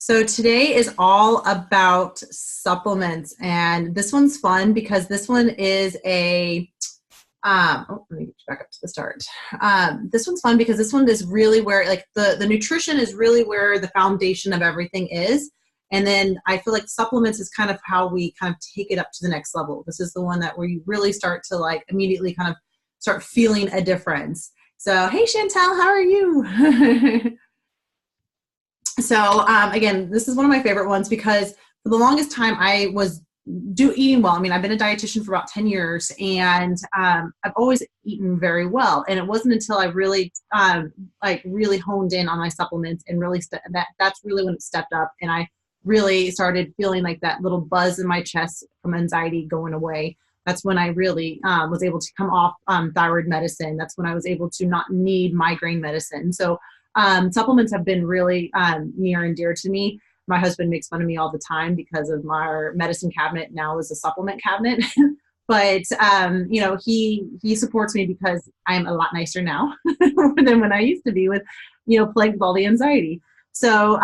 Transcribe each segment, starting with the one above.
So today is all about supplements, and this one's fun because this one is let me get back up to the start. This one's fun because this one is really where like the nutrition is really where the foundation of everything is. And then I feel like supplements is kind of how we kind of take it up to the next level. This is the one that where you really start to like immediately kind of start feeling a difference. So, hey Chantel, how are you? So again, this is one of my favorite ones because for the longest time I was eating well. I mean, I've been a dietitian for about 10 years and I've always eaten very well. And it wasn't until I really really honed in on my supplements and really that's really when it stepped up and I really started feeling like that little buzz in my chest from anxiety going away. That's when I really was able to come off thyroid medicine. That's when I was able to not need migraine medicine. So supplements have been really near and dear to me. My husband makes fun of me all the time because of my medicine cabinet now is a supplement cabinet. But he supports me because I'm a lot nicer now than when I used to be with, plagued with all the anxiety. So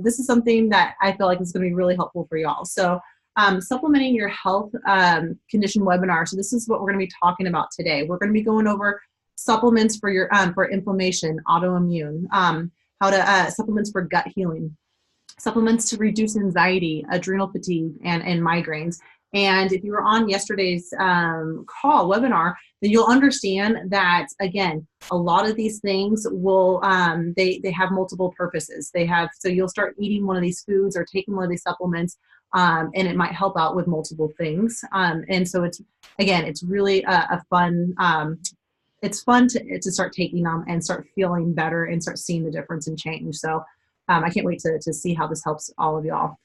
this is something that I feel like is going to be really helpful for y'all. So supplementing your health condition webinar. So this is what we're going to be talking about today. We're going to be going over supplements for your for inflammation, autoimmune, how to supplements for gut healing, supplements to reduce anxiety, adrenal fatigue, and migraines. And if you were on yesterday's webinar, then you'll understand that again, a lot of these things will they have multiple purposes. So you'll start eating one of these foods or taking one of these supplements, and it might help out with multiple things. And so it's really a fun. It's fun to start taking them and start feeling better and start seeing the difference and change. So I can't wait to see how this helps all of y'all.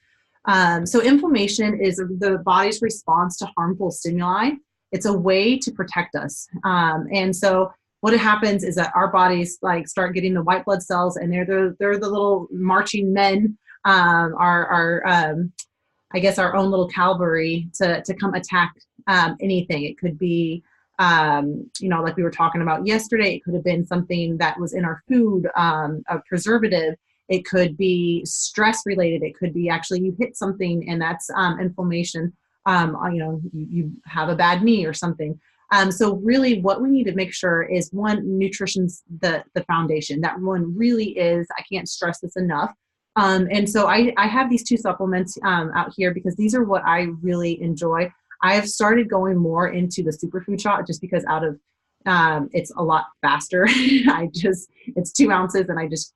So inflammation is the body's response to harmful stimuli. It's a way to protect us. And so what happens is that our bodies like start getting the white blood cells and they're the little marching men, I guess our own little cavalry to come attack anything. It could be like we were talking about yesterday, it could have been something that was in our food, a preservative. It could be stress related. It could be actually you hit something and that's inflammation. You have a bad knee or something. So really what we need to make sure is one, nutrition's the foundation. That one really is, I can't stress this enough. And so I have these two supplements out here because these are what I really enjoy. I've started going more into the superfood shot just because it's a lot faster. It's 2 ounces and I just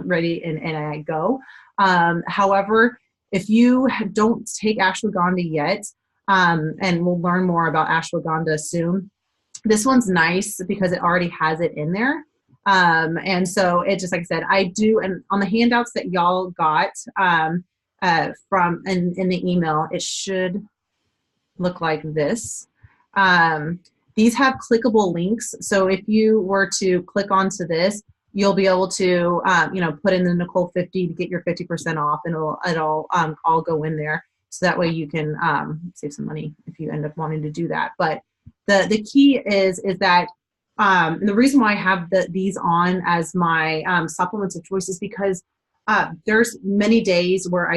ready and I go. However, if you don't take ashwagandha yet, and we'll learn more about ashwagandha soon, this one's nice because it already has it in there. And so it just, like I said, I do, and on the handouts that y'all got from in the email, it should look like this. These have clickable links. So if you were to click onto this, you'll be able to, put in the Nicole 50 to get your 50% off and it'll all go in there. So that way you can save some money if you end up wanting to do that. But the key is that the reason why I have these on as my supplements of choice is because there's many days where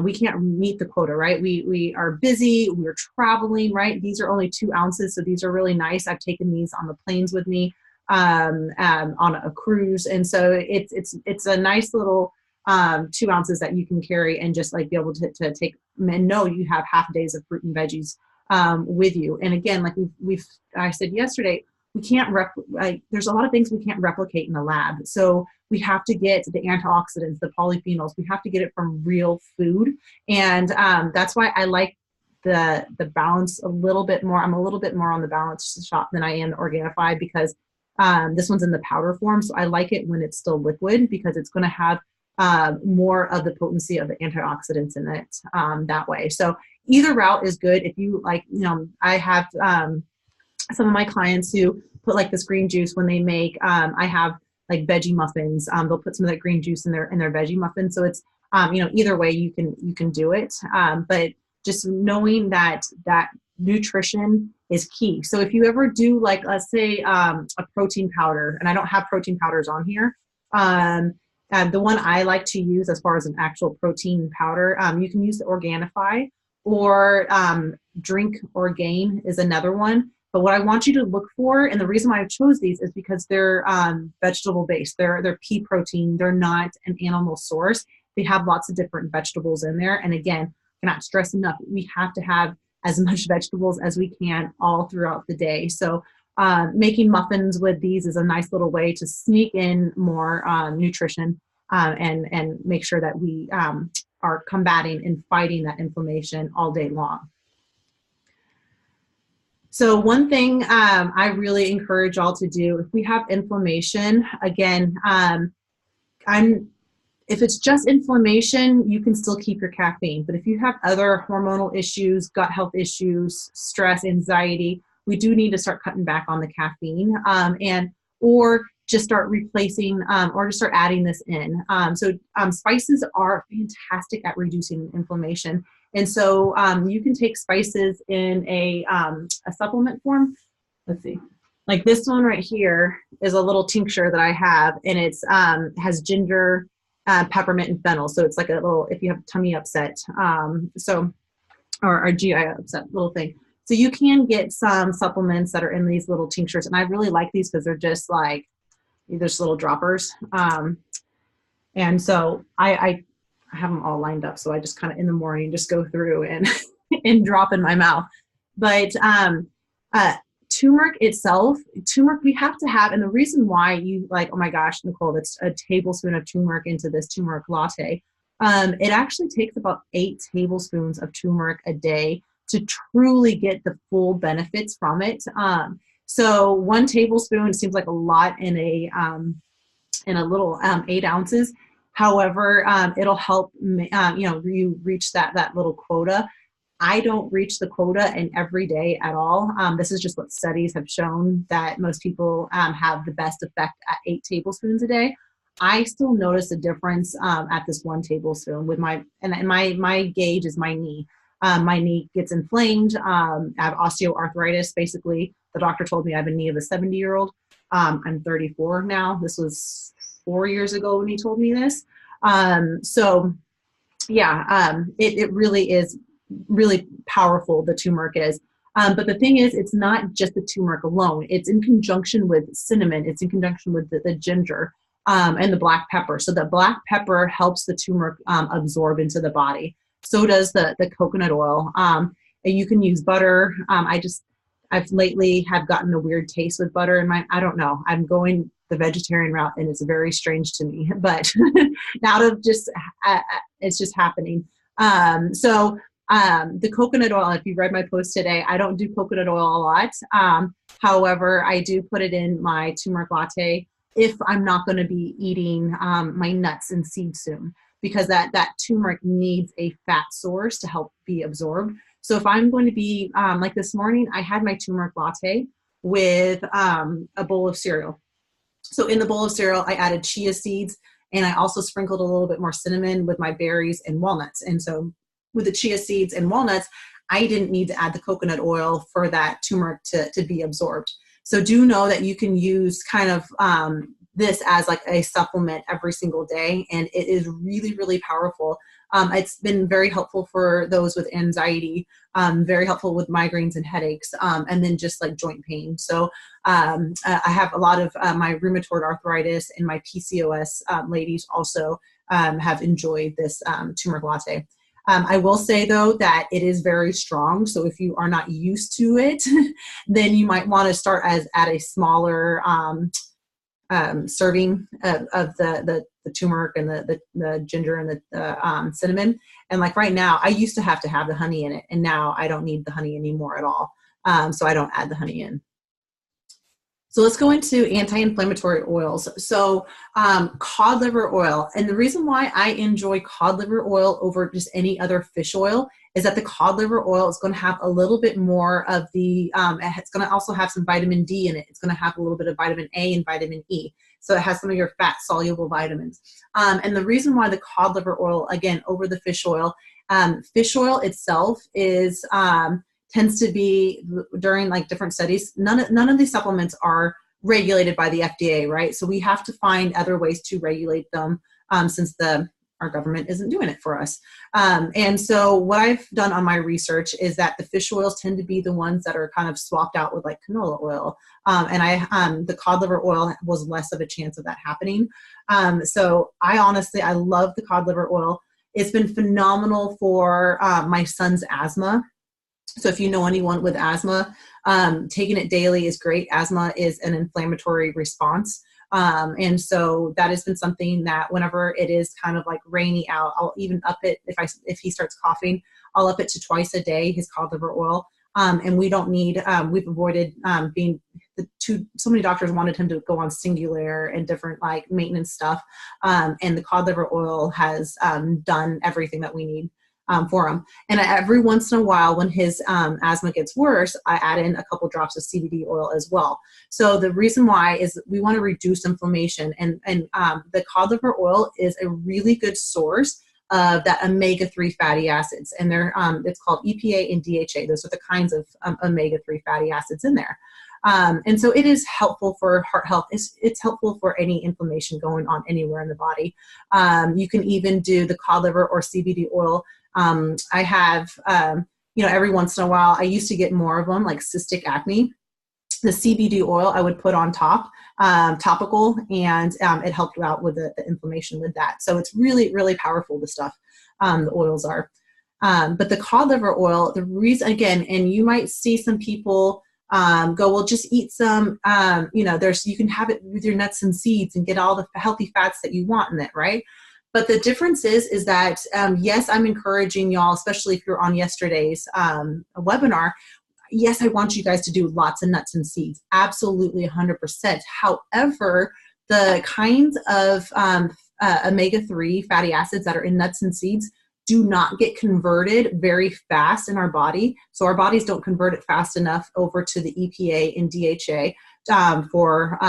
we can't meet the quota, right? We are busy, we're traveling, right? These are only 2 ounces, so these are really nice. I've taken these on the planes with me on a cruise, and so it's a nice little 2 ounces that you can carry and just like be able to take and know you have half days of fruit and veggies with you. And again, like I said yesterday, we can't there's a lot of things we can't replicate in the lab. So we have to get the antioxidants, the polyphenols. We have to get it from real food, and that's why I like the balance a little bit more. I'm a little bit more on the balance shop than I am the Organifi because this one's in the powder form. So I like it when it's still liquid because it's going to have more of the potency of the antioxidants in it that way. So either route is good. If you like, I have some of my clients who put like this green juice when they make, I have like veggie muffins. They'll put some of that green juice in their veggie muffins. So it's, either way you can do it. But just knowing that nutrition is key. So if you ever do like, let's say, a protein powder, and I don't have protein powders on here, The one I like to use as far as an actual protein powder, you can use the Organifi, or Drink Orgain is another one. But what I want you to look for, and the reason why I chose these is because they're vegetable based. They're pea protein. They're not an animal source. They have lots of different vegetables in there. And again, cannot stress enough, we have to have as much vegetables as we can all throughout the day. So making muffins with these is a nice little way to sneak in more nutrition and make sure that we are combating and fighting that inflammation all day long. So one thing I really encourage y'all to do, if we have inflammation, again, if it's just inflammation, you can still keep your caffeine. But if you have other hormonal issues, gut health issues, stress, anxiety, we do need to start cutting back on the caffeine or just start replacing or just start adding this in. So spices are fantastic at reducing inflammation. And so you can take spices in a supplement form. Let's see. Like this one right here is a little tincture that I have, and it's has ginger, peppermint, and fennel. So it's like a little, if you have tummy upset, or GI upset little thing. So you can get some supplements that are in these little tinctures. And I really like these because they're just like, they're just little droppers. And so I have them all lined up. So I just kind of in the morning just go through and, and drop in my mouth. But turmeric itself, we have to have, and the reason why you like, oh my gosh, Nicole, that's a tablespoon of turmeric into this turmeric latte. It actually takes about 8 tablespoons of turmeric a day to truly get the full benefits from it. So 1 tablespoon seems like a lot in a little 8 ounces. However, it'll help, you reach that little quota. I don't reach the quota in every day at all. This is just what studies have shown, that most people have the best effect at 8 tablespoons a day. I still notice a difference at this 1 tablespoon with my gauge is my knee. My knee gets inflamed. I have osteoarthritis. Basically, the doctor told me I have a knee of a 70-year-old. I'm 34 now. This was 4 years ago when he told me this. It really is really powerful, the turmeric is. But the thing is, it's not just the turmeric alone. It's in conjunction with cinnamon. It's in conjunction with the ginger and the black pepper. So the black pepper helps the turmeric absorb into the body. So does the coconut oil. And you can use butter. I've lately have gotten a weird taste with butter in I don't know. I'm going the vegetarian route and it's very strange to me, but it's just happening. The coconut oil, if you read my post today, I don't do coconut oil a lot. However, I do put it in my turmeric latte if I'm not going to be eating my nuts and seeds soon, because that turmeric needs a fat source to help be absorbed. So if I'm going to be, like this morning, I had my turmeric latte with a bowl of cereal. So in the bowl of cereal, I added chia seeds, and I also sprinkled a little bit more cinnamon with my berries and walnuts. And so with the chia seeds and walnuts, I didn't need to add the coconut oil for that turmeric to be absorbed. So do know that you can use kind of this as like a supplement every single day, and it is really, really powerful. It's been very helpful for those with anxiety, very helpful with migraines and headaches, and then just like joint pain. So I have a lot of my rheumatoid arthritis and my PCOS ladies also have enjoyed this turmeric latte. I will say, though, that it is very strong. So if you are not used to it, then you might want to start at a smaller serving of the turmeric and the ginger and the cinnamon. And like right now, I used to have the honey in it, and now I don't need the honey anymore at all. So I don't add the honey in. So let's go into anti-inflammatory oils. So cod liver oil. And the reason why I enjoy cod liver oil over just any other fish oil is that the cod liver oil is going to have a little bit more of the, it's going to also have some vitamin D in it. It's going to have a little bit of vitamin A and vitamin E. So it has some of your fat soluble vitamins. And the reason why the cod liver oil, again, over the fish oil itself is, tends to be, during like different studies, none of these supplements are regulated by the FDA, right? So we have to find other ways to regulate them since our government isn't doing it for us. And so what I've done on my research is that the fish oils tend to be the ones that are kind of swapped out with like canola oil. And the cod liver oil was less of a chance of that happening. So I love the cod liver oil. It's been phenomenal for my son's asthma. So if you know anyone with asthma, taking it daily is great. Asthma is an inflammatory response. And so that has been something that whenever it is kind of like rainy out, I'll even up it. If he starts coughing, I'll up it to twice a day, his cod liver oil. And we don't need, we've avoided so many doctors wanted him to go on Singulair and different like maintenance stuff. And the cod liver oil has done everything that we need for him. And every once in a while, when his asthma gets worse, I add in a couple drops of CBD oil as well. So the reason why is we want to reduce inflammation, and the cod liver oil is a really good source of that omega-3 fatty acids, and they're it's called EPA and DHA. Those are the kinds of omega-3 fatty acids in there. And so it is helpful for heart health. It's helpful for any inflammation going on anywhere in the body. You can even do the cod liver or CBD oil. I have, every once in a while, I used to get more of them, like cystic acne. The CBD oil I would put on top, topical, and it helped out with the inflammation with that. So it's really, really powerful, the stuff, the oils are. But the cod liver oil, the reason, again, and you might see some people go, well, just eat some, you can have it with your nuts and seeds and get all the healthy fats that you want in it, right? But the difference is that, yes, I'm encouraging y'all, especially if you're on yesterday's webinar, yes, I want you guys to do lots of nuts and seeds, absolutely 100%. However, the kinds of omega-3 fatty acids that are in nuts and seeds do not get converted very fast in our body. So our bodies don't convert it fast enough over to the EPA and DHA for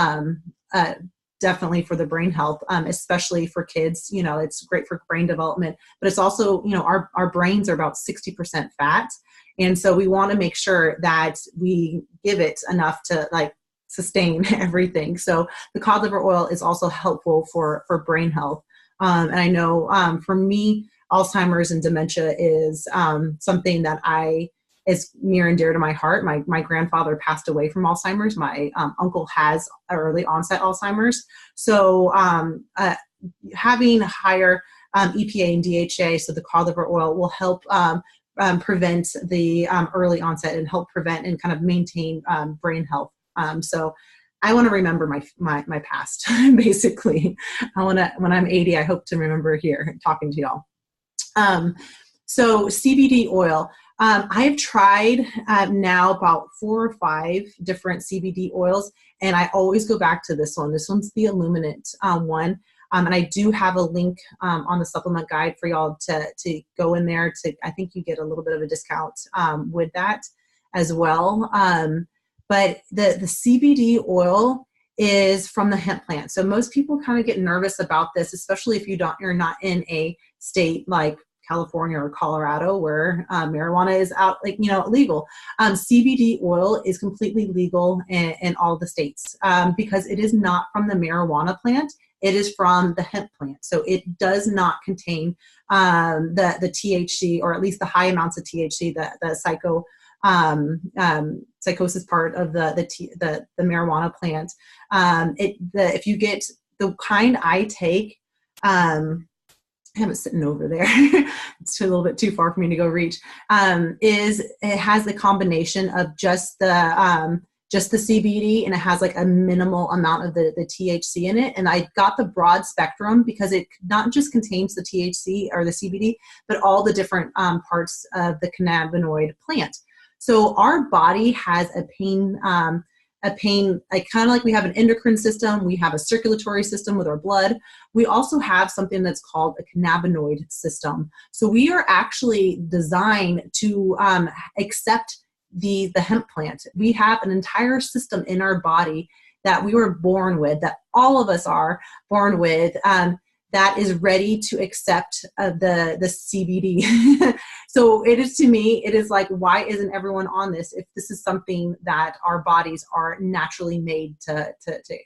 definitely for the brain health, especially for kids. It's great for brain development, but it's also, our brains are about 60% fat. And so we want to make sure that we give it enough to like sustain everything. So the cod liver oil is also helpful for brain health. And I know for me, Alzheimer's and dementia is something that is near and dear to my heart. My grandfather passed away from Alzheimer's. My uncle has early onset Alzheimer's. So having higher EPA and DHA, so the cod liver oil, will help prevent the early onset and help prevent and kind of maintain brain health. So I want to remember my past, basically. When I'm 80, I hope to remember here talking to y'all. So CBD oil. I have tried now about 4 or 5 different CBD oils, and I always go back to this one. This one's the Illuminate one. And I do have a link on the supplement guide for y'all to go in there. I think you get a little bit of a discount with that as well. But the CBD oil is from the hemp plant. So most people kind of get nervous about this, especially if you're not in a state like California or Colorado where marijuana is out, legal. CBD oil is completely legal in all the states because it is not from the marijuana plant. It is from the hemp plant. So it does not contain the THC, or at least the high amounts of THC, the psychosis part of the marijuana plant. If you get the kind I take, I have it sitting over there. It's a little bit too far for me to go reach. It has the combination of just the CBD, and it has like a minimal amount of the THC in it. And I got the broad spectrum because it not just contains the THC or the CBD, but all the different parts of the cannabinoid plant. So our body has a pain, like kind of like we have an endocrine system, we have a circulatory system with our blood. We also have something that's called a cannabinoid system. So we are actually designed to accept the hemp plant. We have an entire system in our body that we were born with, that all of us are born with, that is ready to accept the CBD. So it is, to me, it is like, why isn't everyone on this if this is something that our bodies are naturally made to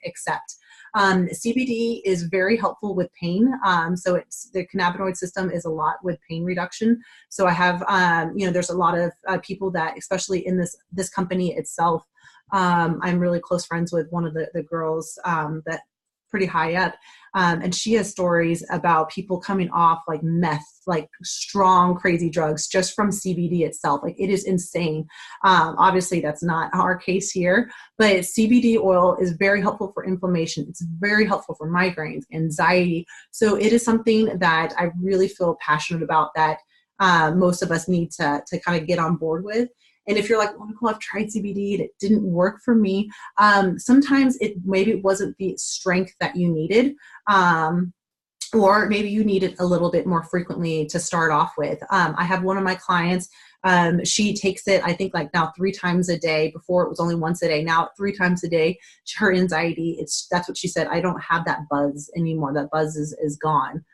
accept? CBD is very helpful with pain. So it's, the cannabinoid system is a lot with pain reduction. So I have, there's a lot of people that, especially in this company itself, I'm really close friends with one of the girls that pretty high up. And she has stories about people coming off like meth, like strong, crazy drugs just from CBD itself. Like, it is insane. Obviously that's not our case here, but CBD oil is very helpful for inflammation. It's very helpful for migraines, anxiety. So it is something that I really feel passionate about, that most of us need to kind of get on board with. And if you're like, well, Nicole, I've tried CBD and it didn't work for me. Sometimes maybe it wasn't the strength that you needed. Or maybe you need it a little bit more frequently to start off with. I have one of my clients, she takes it, I think like now 3 times a day. Before it was only once a day. Now 3 times a day. Her anxiety, that's what she said. I don't have that buzz anymore. That buzz is gone.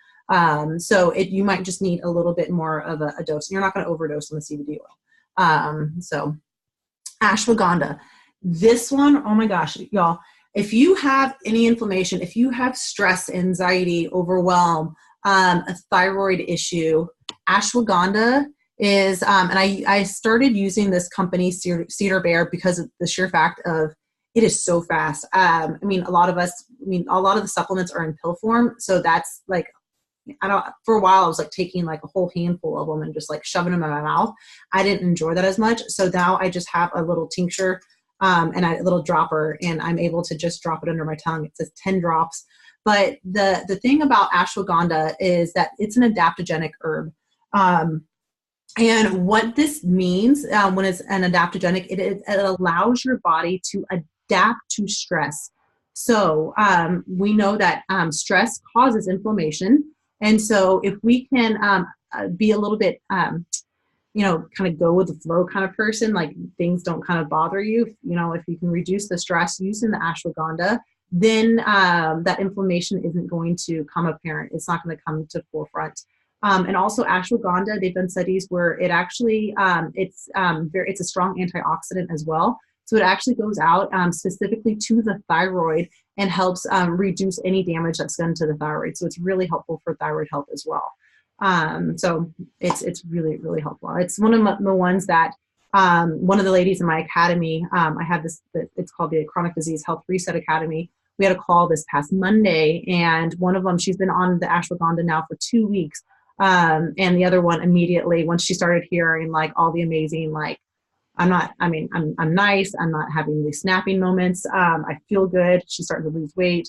So you might just need a little bit more of a dose. You're not going to overdose on the CBD oil. So ashwagandha, this one, oh my gosh, y'all, if you have any inflammation, if you have stress, anxiety, overwhelm, a thyroid issue, ashwagandha is, and I started using this company, Cedar Bear, because of the sheer fact of it is so fast. A lot of the supplements are in pill form. So that's like, for a while I was like taking like a whole handful of them and just like shoving them in my mouth. I didn't enjoy that as much. So now I just have a little tincture and a little dropper, and I'm able to just drop it under my tongue. It says 10 drops. But the thing about ashwagandha is that it's an adaptogenic herb. And what this means when it's an adaptogenic, it allows your body to adapt to stress. So we know that stress causes inflammation. And so if we can be a little bit, kind of go with the flow kind of person, like things don't kind of bother you, if you can reduce the stress using the ashwagandha, then that inflammation isn't going to come apparent. It's not going to come to forefront. And also ashwagandha, they've done studies where it actually, it's a strong antioxidant as well. So it actually goes out specifically to the thyroid and helps reduce any damage that's done to the thyroid. So it's really helpful for thyroid health as well. So it's really, really helpful. It's one of the ones that one of the ladies in my academy, I have this, it's called the Chronic Disease Health Reset Academy. We had a call this past Monday, and one of them, she's been on the ashwagandha now for 2 weeks. And the other one immediately, once she started hearing like all the amazing, like, I'm nice. I'm not having these snapping moments. I feel good. She's starting to lose weight.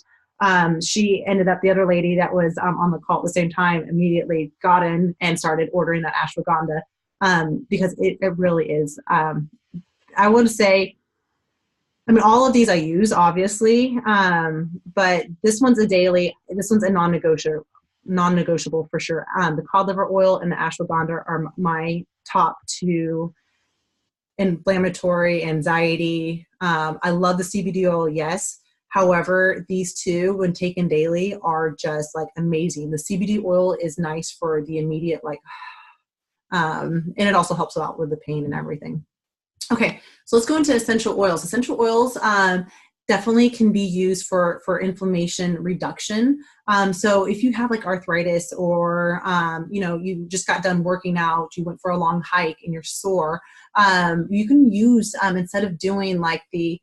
She ended up, the other lady that was on the call at the same time immediately got in and started ordering that ashwagandha because it really is. I would say, all of these I use obviously, but this one's a daily, this one's a non-negotiable for sure. The cod liver oil and the ashwagandha are my top 2 inflammatory, anxiety. I love the CBD oil, yes. However, these 2, when taken daily, are just like amazing. The CBD oil is nice for the immediate, like, and it also helps out with the pain and everything. Okay, so let's go into essential oils. Essential oils definitely can be used for inflammation reduction. So if you have like arthritis, or you just got done working out, you went for a long hike and you're sore, you can use, instead of doing like the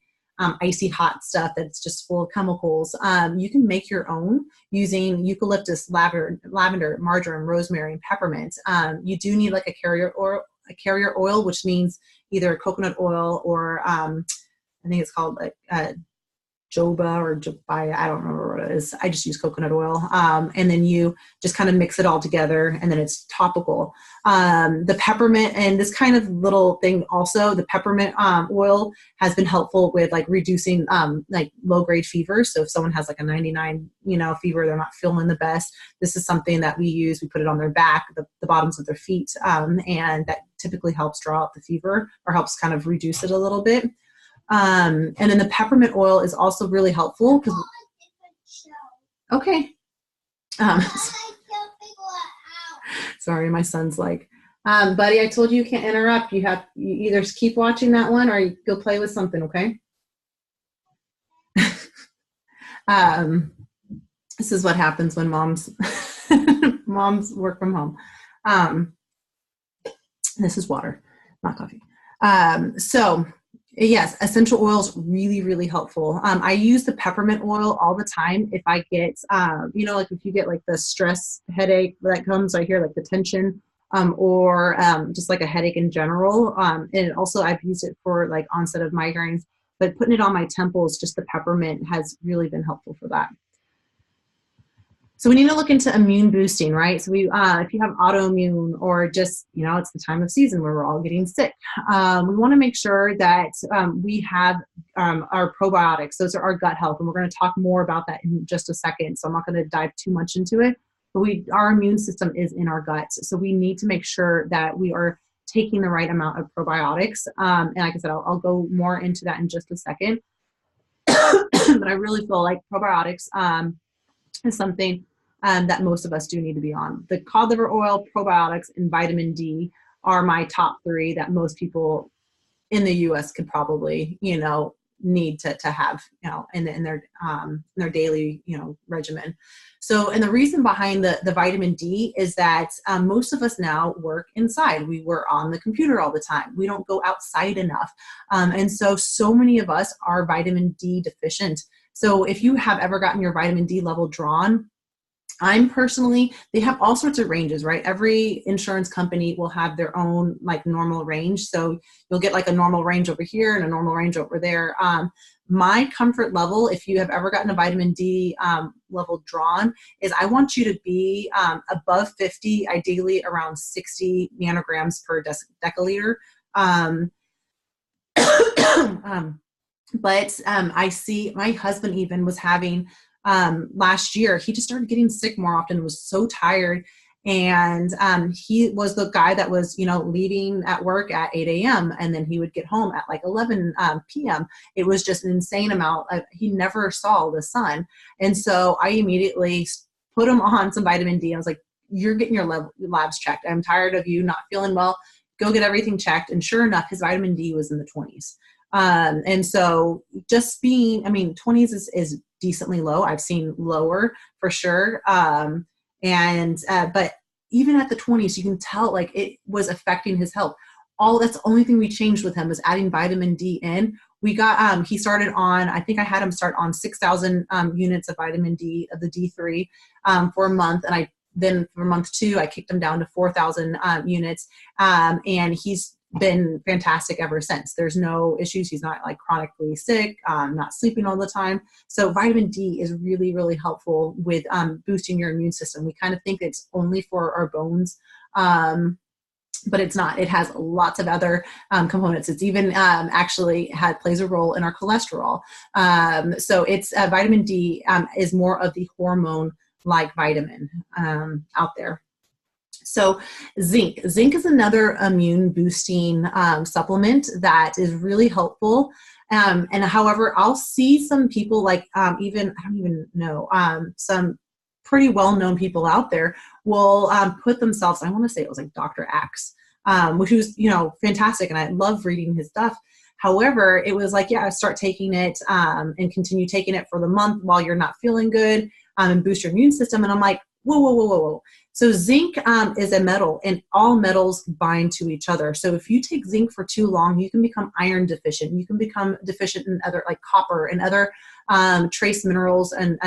icy hot stuff that's just full of chemicals, you can make your own using eucalyptus, lavender, marjoram, rosemary, and peppermint. You do need like a carrier oil, which means either coconut oil or I think it's called like joba or jobaya, I don't remember what it is. I just use coconut oil. And then you just kind of mix it all together, and then it's topical. The peppermint, and this kind of little thing also, the peppermint oil has been helpful with like reducing like low grade fever. So if someone has like a 99, fever, they're not feeling the best, this is something that we use. We put it on their back, the bottoms of their feet, and that typically helps draw out the fever or helps kind of reduce it a little bit. And then the peppermint oil is also really helpful because, okay. Um, sorry, my son's like, buddy, I told you you can't interrupt. You either keep watching that one or you go play with something, okay? This is what happens when moms moms work from home. This is water, not coffee. So yes, essential oils really, really helpful. I use the peppermint oil all the time if I get, like if you get like the stress headache that comes, I hear like the tension, or just like a headache in general. And also I've used it for like onset of migraines, but putting it on my temples, just the peppermint has really been helpful for that. So we need to look into immune boosting, right? So if you have autoimmune or just, it's the time of season where we're all getting sick. We want to make sure that we have our probiotics. Those are our gut health. And we're going to talk more about that in just a second. So I'm not going to dive too much into it, but our immune system is in our guts. So we need to make sure that we are taking the right amount of probiotics. And like I said, I'll go more into that in just a second. But I really feel like probiotics is something that most of us do need to be on. The cod liver oil, probiotics, and vitamin D are my top three that most people in the U.S. could probably, need to have, in their daily, regimen. So, and the reason behind the vitamin D is that most of us now work inside. We were on the computer all the time. We don't go outside enough. And so many of us are vitamin D deficient. So if you have ever gotten your vitamin D level drawn, they have all sorts of ranges, right? Every insurance company will have their own like normal range. So you'll get like a normal range over here and a normal range over there. My comfort level, if you have ever gotten a vitamin D level drawn, is I want you to be above 50, ideally around 60 nanograms per deciliter. But I see my husband even was having last year, he just started getting sick more often, was so tired. And he was the guy that was, leaving at work at 8 a.m. and then he would get home at like 11 p.m. It was just an insane amount. He never saw the sun. And so I immediately put him on some vitamin D. I was like, you're getting your labs checked. I'm tired of you not feeling well. Go get everything checked. And sure enough, his vitamin D was in the 20s. And so just 20s is decently low. I've seen lower for sure. But even at the 20s, you can tell like it was affecting his health. That's the only thing we changed with him was adding vitamin D in. We got, he started on, I think I had him start on 6,000 units of vitamin D, of the D3 for a month. And then for month 2, I kicked him down to 4,000 units. And he's been fantastic ever since. There's no issues. He's not like chronically sick, not sleeping all the time. So vitamin D is really, really helpful with boosting your immune system. We kind of think it's only for our bones, but it's not. It has lots of other components. It's even actually plays a role in our cholesterol. So it's vitamin D is more of the hormone-like vitamin out there. So zinc is another immune boosting supplement that is really helpful. And however, I'll see some people like I don't even know, some pretty well-known people out there will put themselves, I want to say it was like Dr. Axe, which was, fantastic. And I love reading his stuff. However, it was like, start taking it and continue taking it for the month while you're not feeling good and boost your immune system. And I'm like, whoa. So zinc is a metal, and all metals bind to each other. So if you take zinc for too long, you can become iron deficient. You can become deficient in other like copper and other trace minerals and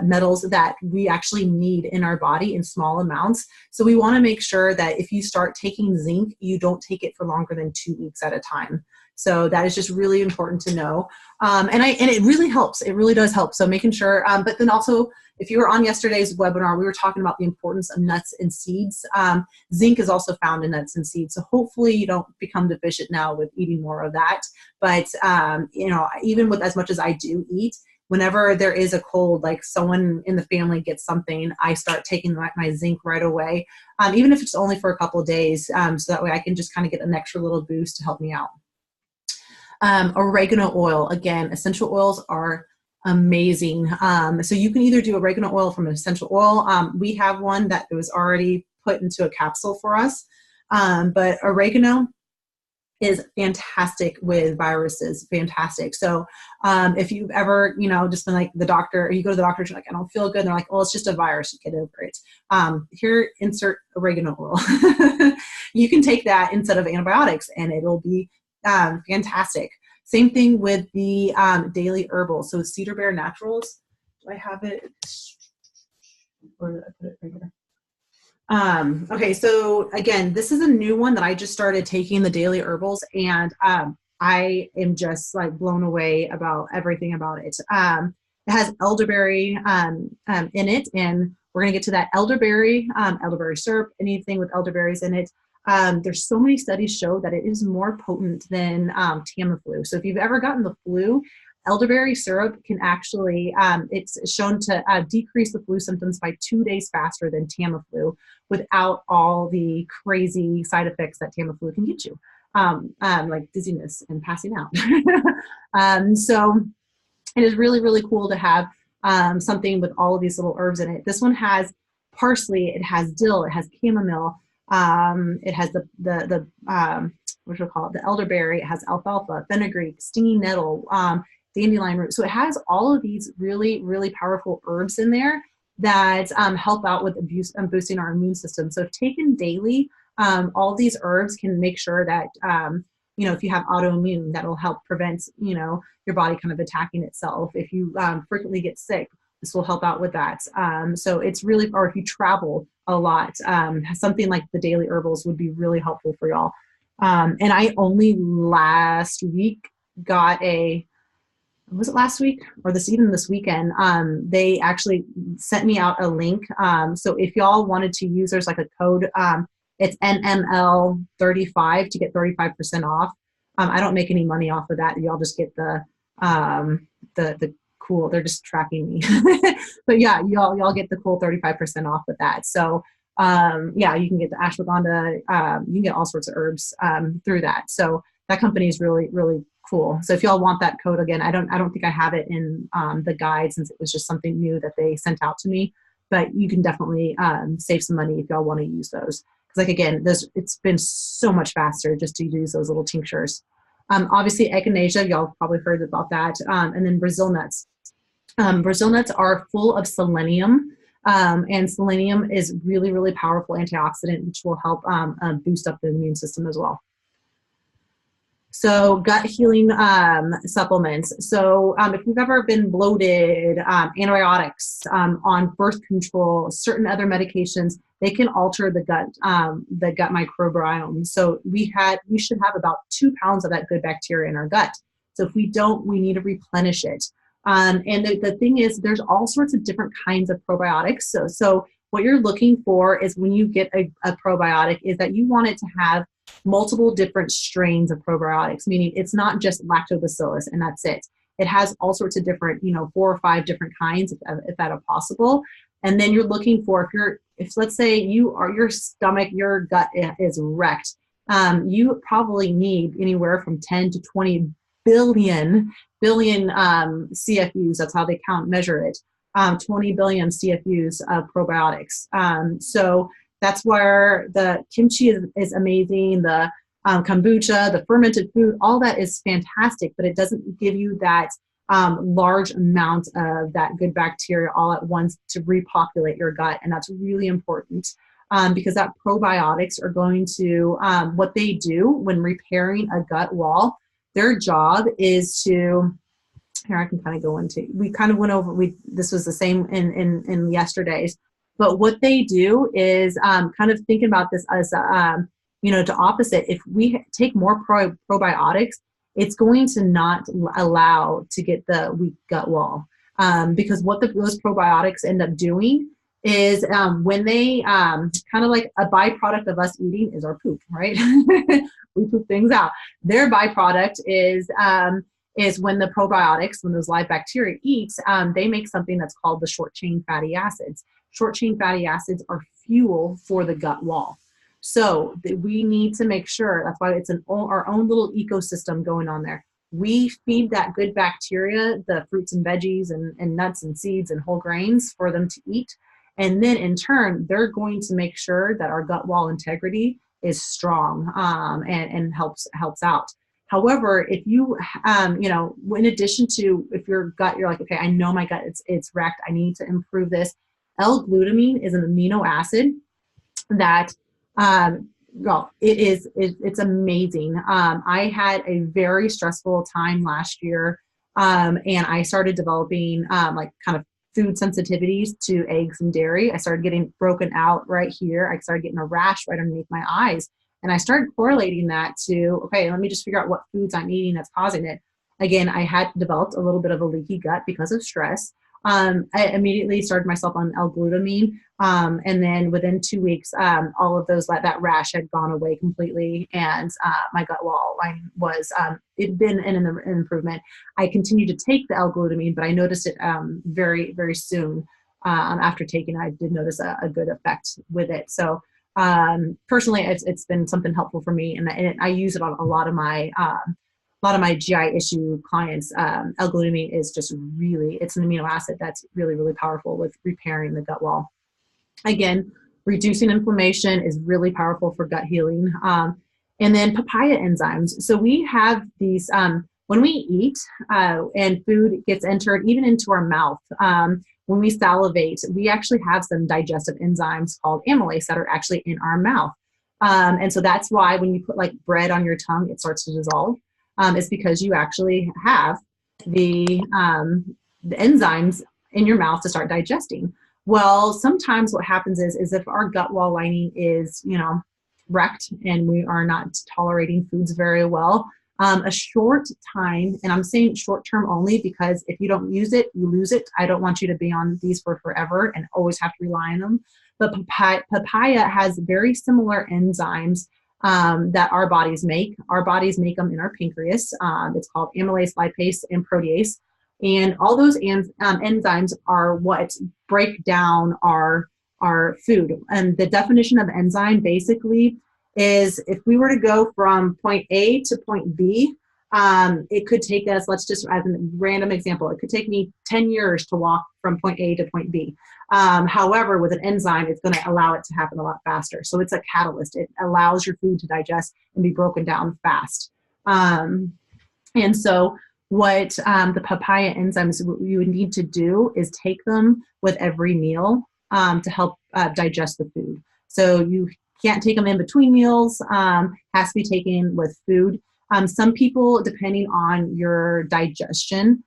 metals that we actually need in our body in small amounts. So we want to make sure that if you start taking zinc, you don't take it for longer than 2 weeks at a time. So that is just really important to know. And it really helps. It really does help. So making sure, but then also, if you were on yesterday's webinar, we were talking about the importance of nuts and seeds. Zinc is also found in nuts and seeds. So hopefully you don't become deficient now with eating more of that. But, even with as much as I do eat, whenever there is a cold, like someone in the family gets something, I start taking my zinc right away, even if it's only for a couple of days. So that way I can just kind of get an extra little boost to help me out. Oregano oil, again, essential oils are Amazing. So you can either do oregano oil from essential oil. We have one that was already put into a capsule for us. But oregano is fantastic with viruses, fantastic. So if you've ever, just been like the doctor, or you go to the doctor, you're like, I don't feel good. And they're like, well, it's just a virus, get over it. Here, insert oregano oil. You can take that instead of antibiotics and it'll be fantastic. Same thing with the daily herbal. So Cedar Bear Naturals, do I have it? Or did I put it right here? Okay, so again, this is a new one that I just started taking, the daily herbals, and I am just like blown away about everything about it. It has elderberry in it, and we're gonna get to that elderberry, elderberry syrup, anything with elderberries in it. There's so many studies show that it is more potent than Tamiflu. So if you've ever gotten the flu, elderberry syrup can actually, it's shown to decrease the flu symptoms by 2 days faster than Tamiflu without all the crazy side effects that Tamiflu can get you, like dizziness and passing out. So it is really, really cool to have something with all of these little herbs in it. This one has parsley, it has dill, it has chamomile, it has the what should I call it? The elderberry, it has alfalfa, fenugreek, stinging nettle, dandelion root. So it has all of these really, really powerful herbs in there that help out with boosting our immune system. So if taken daily, all these herbs can make sure that, if you have autoimmune, that'll help prevent, your body kind of attacking itself. If you frequently get sick, this will help out with that. So it's really, or if you travel a lot, something like the daily herbals would be really helpful for y'all. And I only last week got was it last week or even this weekend? They actually sent me out a link. So if y'all wanted to use, there's like a code, it's NML35 to get 35% off. I don't make any money off of that. Y'all just get the cool, they're just tracking me. But yeah, y'all get the cool 35% off with that. So yeah, you can get the ashwagandha, you can get all sorts of herbs through that. So that company is really, really cool. So if y'all want that code, again, I don't think I have it in the guide since it was just something new that they sent out to me, but you can definitely save some money if y'all want to use those. Because like, again, it's been so much faster just to use those little tinctures. Obviously echinacea, y'all probably heard about that. And then Brazil nuts. Brazil nuts are full of selenium. And selenium is really, really powerful antioxidant, which will help boost up the immune system as well. So gut healing supplements. So if you've ever been bloated, antibiotics, on birth control, certain other medications, they can alter the gut microbiome. So we should have about 2 pounds of that good bacteria in our gut. So if we don't, we need to replenish it. And the thing is, there's all sorts of different kinds of probiotics. So what you're looking for is when you get a probiotic is that you want it to have multiple different strains of probiotics, meaning it's not just lactobacillus and that's it. It has all sorts of different, 4 or 5 different kinds, if that are possible. And then you're looking for, if let's say your stomach, your gut is wrecked, you probably need anywhere from 10 to 20 billion CFUs. That's how they measure it. 20 billion CFUs of probiotics. So that's where the kimchi is amazing. The kombucha, the fermented food, all that is fantastic, but it doesn't give you that large amount of that good bacteria all at once to repopulate your gut. And that's really important because that probiotics are going to, what they do when repairing a gut wall, their job is to, here I can kind of go into, we kind of went over, this was the same in yesterday's, but what they do is kind of thinking about this as, to opposite. If we take more probiotics, it's going to not allow to get the weak gut wall because what those probiotics end up doing is when they kind of like a byproduct of us eating is our poop, right? We poop things out. Their byproduct is when the probiotics, when those live bacteria eat, they make something that's called the short chain fatty acids. Short chain fatty acids are fuel for the gut wall. So we need to make sure, that's why it's our own little ecosystem going on there. we feed that good bacteria the fruits and veggies and nuts and seeds and whole grains for them to eat. And then in turn, they're going to make sure that our gut wall integrity is strong, and helps out. However, if you, in addition to, if your gut, you're like, okay, I know my gut, it's wrecked, I need to improve this. L-glutamine is an amino acid that, well, it's amazing. I had a very stressful time last year, and I started developing like kind of food sensitivities to eggs and dairy. I started getting broken out right here. I started getting a rash right underneath my eyes. And I started correlating that to, okay, let me just figure out what foods I'm eating that's causing it. Again, I had developed a little bit of a leaky gut because of stress. I immediately started myself on L-glutamine. And then within 2 weeks, all of those, that rash had gone away completely. And my gut wall lining was, it'd been an improvement. I continued to take the L-glutamine, but I noticed it very, very soon after taking it. I did notice a good effect with it. So personally, it's been something helpful for me. And I use it on a lot of my GI issue clients. L-glutamine is just really, it's an amino acid that's really, really powerful with repairing the gut wall. Again, reducing inflammation is really powerful for gut healing. And then papaya enzymes. So we have these, when we eat and food gets entered even into our mouth, when we salivate, we actually have some digestive enzymes called amylase that are actually in our mouth. And so that's why when you put like bread on your tongue, it starts to dissolve. It's because you actually have the enzymes in your mouth to start digesting. Well, sometimes what happens is if our gut wall lining is, wrecked and we are not tolerating foods very well, a short time, and I'm saying short term only because if you don't use it, you lose it. I don't want you to be on these for forever and always have to rely on them. But papaya has very similar enzymes that our bodies make. Our bodies make them in our pancreas. It's called amylase, lipase, and protease. And all those enzymes are what break down our food. And the definition of enzyme basically is if we were to go from point A to point B, it could take us, let's just, as a random example, it could take me 10 years to walk from point A to point B. However, with an enzyme, it's going to allow it to happen a lot faster. So it's a catalyst. It allows your food to digest and be broken down fast. And so what the papaya enzymes, what you would need to do is take them with every meal to help digest the food. So you can't take them in between meals, has to be taken with food. Some people, depending on your digestion,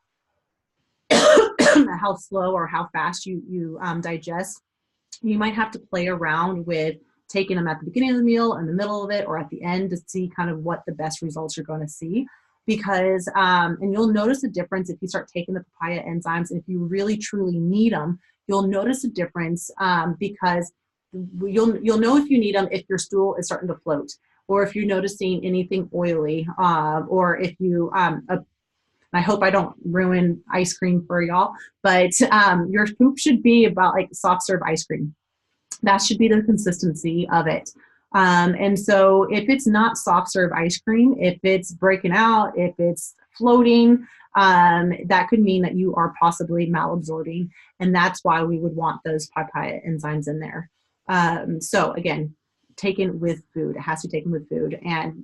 how slow or how fast you digest, you might have to play around with taking them at the beginning of the meal, in the middle of it, or at the end to see kind of what the best results you're going to see. Because, and you'll notice a difference if you start taking the papaya enzymes, and if you really truly need them, you'll notice a difference because you'll know if you need them if your stool is starting to float, or if you're noticing anything oily, or if you, I hope I don't ruin ice cream for y'all, but your poop should be about like soft serve ice cream. That should be the consistency of it. And so if it's not soft serve ice cream, if it's breaking out, if it's floating, that could mean that you are possibly malabsorbing. And that's why we would want those papaya enzymes in there. So again, taken with food. It has to be taken with food, and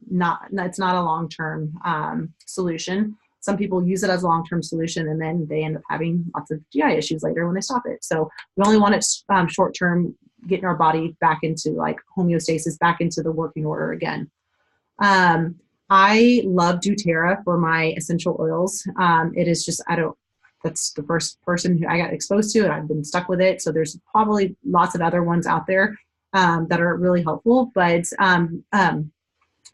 it's not a long-term solution. Some people use it as a long-term solution, and then they end up having lots of GI issues later when they stop it. So we only want it short-term, getting our body back into like homeostasis, back into the working order again. I love doTERRA for my essential oils. It is just, that's the first person who I got exposed to it. I've been stuck with it. So there's probably lots of other ones out there that are really helpful. But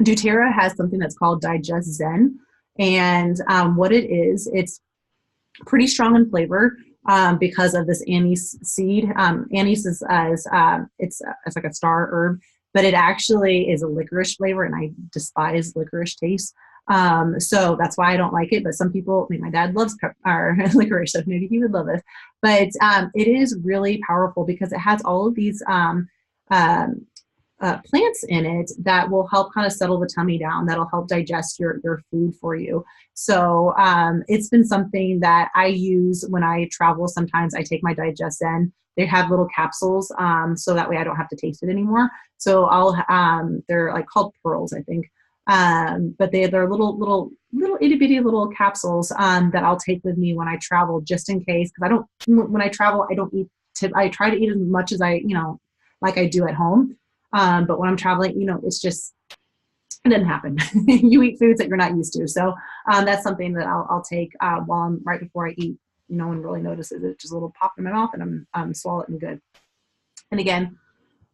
doTERRA has something that's called Digest Zen. And what it is, it's pretty strong in flavor because of this anise seed. Anise is it's like a star herb, but it actually is a licorice flavor, and I despise licorice taste. So that's why I don't like it. But some people, I mean, my dad loves licorice, so maybe he would love it. But it is really powerful because it has all of these plants in it that will help kind of settle the tummy down, that'll help digest your food for you. So it's been something that I use when I travel. Sometimes I take my DigestZen. They have little capsules, so that way I don't have to taste it anymore. So they're like called pearls, I think. But they're little itty bitty little capsules that I'll take with me when I travel, just in case. Because when I travel, I don't eat. I try to eat as much as like I do at home. But when I'm traveling, it doesn't happen. You eat foods that you're not used to. So that's something that I'll take while I'm right before I eat. No one really notices it. Just a little pop in my mouth, and I'm swallow it and good. And again,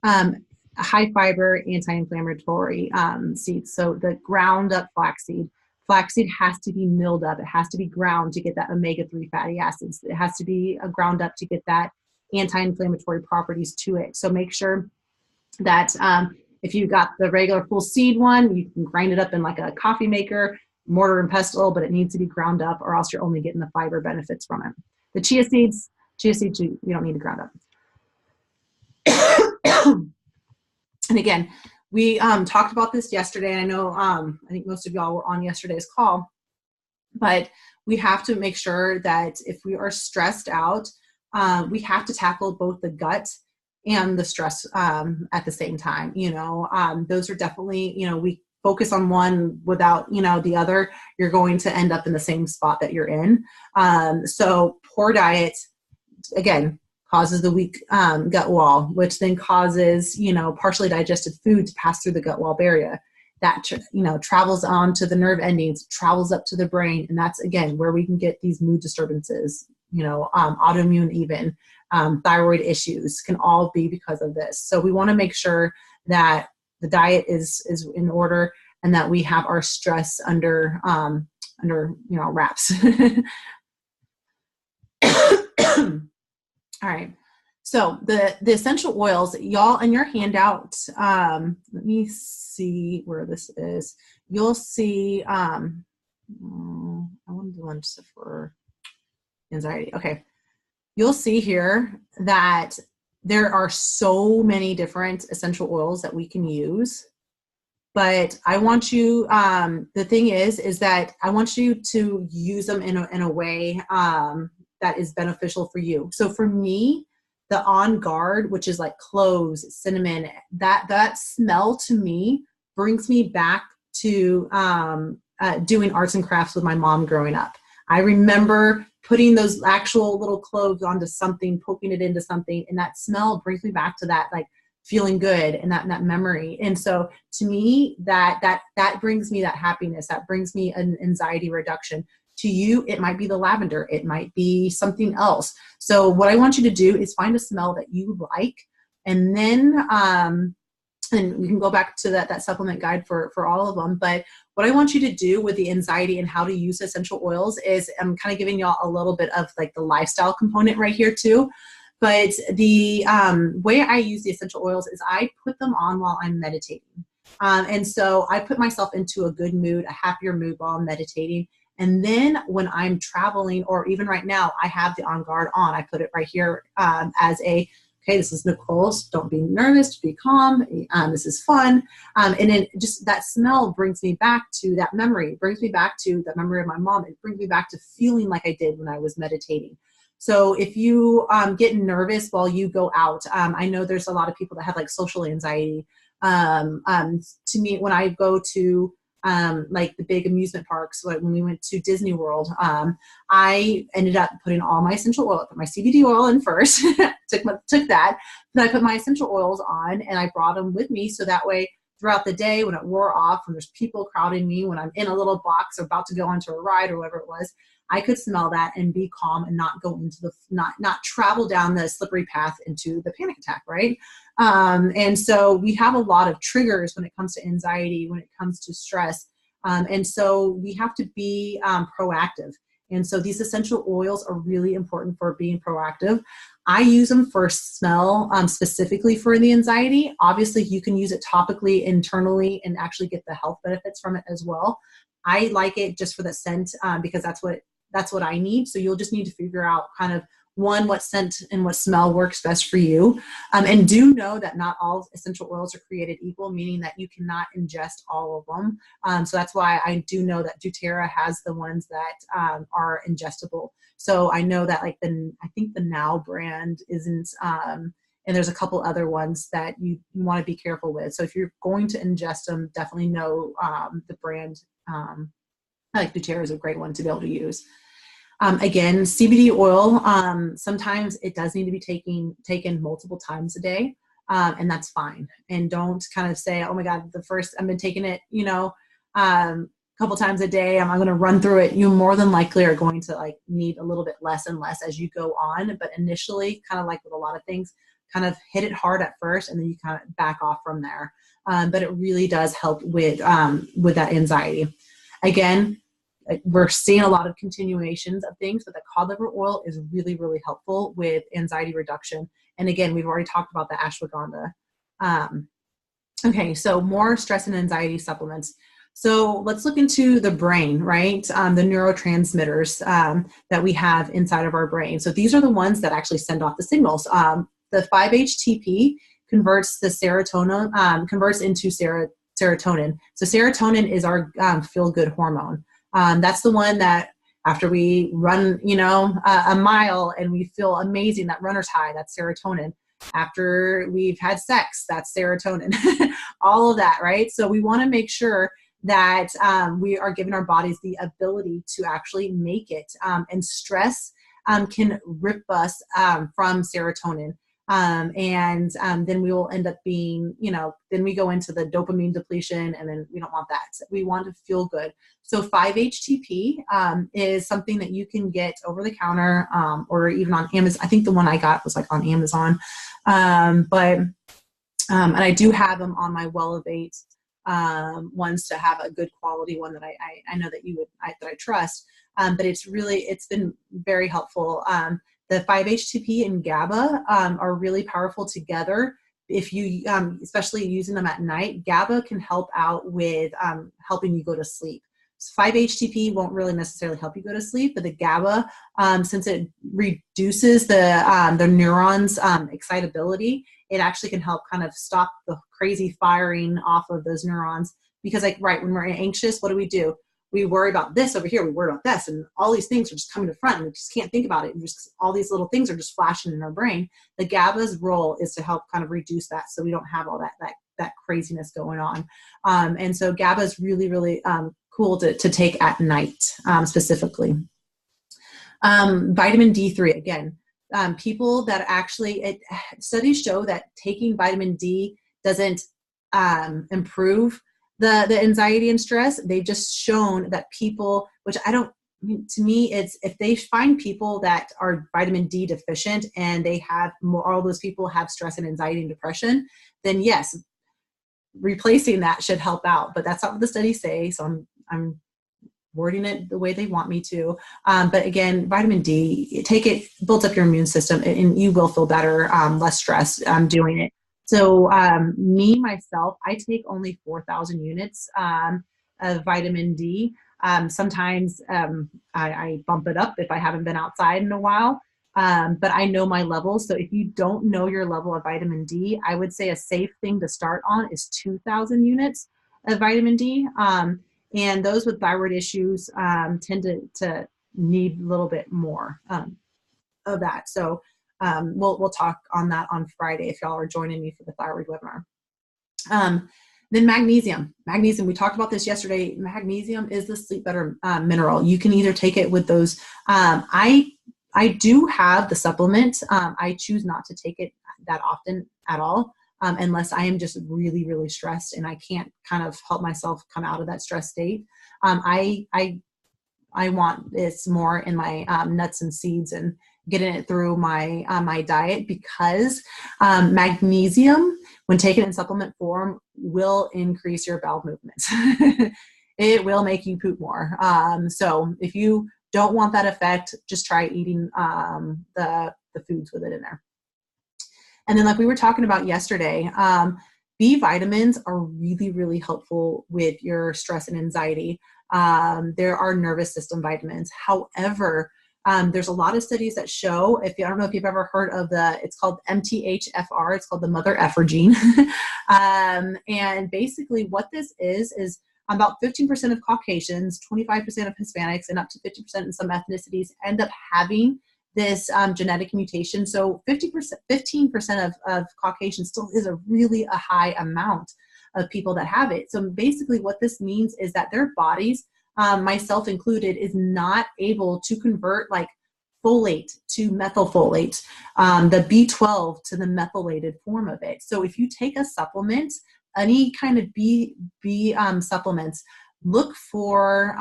high fiber, anti-inflammatory seeds. So the ground up flaxseed. Flaxseed has to be milled up. It has to be ground to get that omega-3 fatty acids. It has to be ground up to get that anti-inflammatory properties to it. So make sure that if you got the regular full seed one, you can grind it up in like a coffee maker, mortar and pestle, but it needs to be ground up, or else you're only getting the fiber benefits from it. The chia seeds, you don't need to ground up. And again, we talked about this yesterday. I know, I think most of y'all were on yesterday's call, but we have to make sure that if we are stressed out, we have to tackle both the gut and the stress at the same time. Those are definitely, we focus on one without, the other, you're going to end up in the same spot that you're in. So poor diet, again, causes the weak gut wall, which then causes, partially digested food to pass through the gut wall barrier. That, travels on to the nerve endings, travels up to the brain. And that's, again, where we can get these mood disturbances, autoimmune even, thyroid issues can all be because of this. So we want to make sure that the diet is in order and that we have our stress under wraps. All right. So the essential oils, y'all, in your handout, let me see where this is. You'll see, I wanted the one for anxiety. Okay. You'll see here that there are so many different essential oils that we can use. But I want you, the thing is that I want you to use them in a way that is beneficial for you. So for me, the On Guard, which is like cloves, cinnamon, that smell to me brings me back to doing arts and crafts with my mom growing up. I remember putting those actual little cloves onto something, poking it into something, and that smell brings me back to that, like, feeling good and that memory. And so to me, that brings me that happiness, that brings me an anxiety reduction. To you, it might be the lavender, it might be something else. So what I want you to do is find a smell that you like, and then and we can go back to that supplement guide for all of them. But what I want you to do with the anxiety and how to use essential oils is, I'm kind of giving y'all a little bit of like the lifestyle component right here too. But the way I use the essential oils is I put them on while I'm meditating. And so I put myself into a good mood, a happier mood while I'm meditating. And then when I'm traveling, or even right now, I have the On Guard on. I put it right here as okay, this is Nicole's. Don't be nervous, be calm. This is fun. And then just that smell brings me back to that memory. It brings me back to the memory of my mom. It brings me back to feeling like I did when I was meditating. So if you get nervous while you go out, I know there's a lot of people that have like social anxiety. To me, when I go to like the big amusement parks, like when we went to Disney World, I ended up putting all my essential oil, put my CBD oil in first, took that, then I put my essential oils on and I brought them with me. So that way throughout the day, when it wore off, when there's people crowding me, when I'm in a little box or about to go onto a ride or whatever it was, I could smell that and be calm and not go into not travel down the slippery path into the panic attack, right? And so we have a lot of triggers when it comes to anxiety, when it comes to stress. And so we have to be proactive. And so these essential oils are really important for being proactive. I use them for smell specifically for the anxiety. Obviously, you can use it topically, internally, and actually get the health benefits from it as well. I like it just for the scent because that's what I need. So you'll just need to figure out kind of one, what scent and what smell works best for you. And do know that not all essential oils are created equal, meaning that you cannot ingest all of them. So that's why I do know that doTERRA has the ones that are ingestible. So I know that like I think the Now brand isn't, and there's a couple other ones that you want to be careful with. So if you're going to ingest them, definitely know the brand. Like doTERRA is a great one to be able to use. Again, CBD oil, sometimes it does need to be taken multiple times a day, and that's fine. And don't kind of say, oh my God, I've been taking it, a couple times a day, I'm going to run through it. You more than likely are going to like need a little bit less and less as you go on. But initially, kind of like with a lot of things, kind of hit it hard at first, and then you kind of back off from there. But it really does help with that anxiety. Again, we're seeing a lot of continuations of things, but the cod liver oil is really, really helpful with anxiety reduction. And again, we've already talked about the ashwagandha. Okay, so more stress and anxiety supplements. So let's look into the brain, right? The neurotransmitters that we have inside of our brain. So these are the ones that actually send off the signals. The 5-HTP converts the serotonin, converts into serotonin. So serotonin is our feel-good hormone. That's the one that after we run, a mile and we feel amazing, that runner's high, that's serotonin. After we've had sex, that's serotonin. All of that, right? So we want to make sure that we are giving our bodies the ability to actually make it. And stress can rip us from serotonin. And then we will end up being, then we go into the dopamine depletion, and then we don't want that. So we want to feel good. So 5-HTP is something that you can get over the counter or even on Amazon. I think the one I got was like on Amazon. And I do have them on my Wellevate ones to have a good quality one that I know that that I trust. But it's been very helpful. The 5-HTP and GABA are really powerful together. If you, especially using them at night, GABA can help out with helping you go to sleep. So 5-HTP won't really necessarily help you go to sleep, but the GABA, since it reduces the neurons' excitability, it actually can help kind of stop the crazy firing off of those neurons. Because when we're anxious, what do? We worry about this over here, we worry about this, and all these things are just coming to front, and we just can't think about it. And just all these little things are just flashing in our brain. The GABA's role is to help kind of reduce that, so we don't have all that craziness going on. And so GABA is really, really cool to take at night specifically. Vitamin D3, again, people that actually, studies show that taking vitamin D doesn't improve the anxiety and stress. They've just shown that people, to me, it's if they find people that are vitamin D deficient and they have all those people have stress and anxiety and depression, then yes, replacing that should help out. But that's not what the studies say. So I'm wording it the way they want me to. But again, vitamin D, take it, builds up your immune system, and you will feel better, less stress doing it. So myself, I take only 4,000 units of vitamin D. Sometimes I bump it up if I haven't been outside in a while, but I know my levels. So if you don't know your level of vitamin D, I would say a safe thing to start on is 2,000 units of vitamin D. And those with thyroid issues tend to need a little bit more of that. So we'll talk on that on Friday if y'all are joining me for the thyroid webinar. Then magnesium. Magnesium, we talked about this yesterday. Magnesium is the sleep better mineral. You can either take it with those. I do have the supplement. I choose not to take it that often at all, unless I am just really, really stressed and I can't kind of help myself come out of that stress state. I want this more in my nuts and seeds and getting it through my my diet, because magnesium, when taken in supplement form, will increase your bowel movements. It will make you poop more. So if you don't want that effect, just try eating the foods with it in there. And then, like we were talking about yesterday, B vitamins are really, really helpful with your stress and anxiety. There are nervous system vitamins. However, There's a lot of studies that show, I don't know if you've ever heard of it's called MTHFR, it's called the mother effer gene. And basically what this is about 15% of Caucasians, 25% of Hispanics, and up to 50% in some ethnicities end up having this genetic mutation. So 15% of Caucasians still is a high amount of people that have it. So basically what this means is that their bodies, myself included, is not able to convert like folate to methylfolate, the B12 to the methylated form of it. So if you take a supplement, any kind of B supplements, look for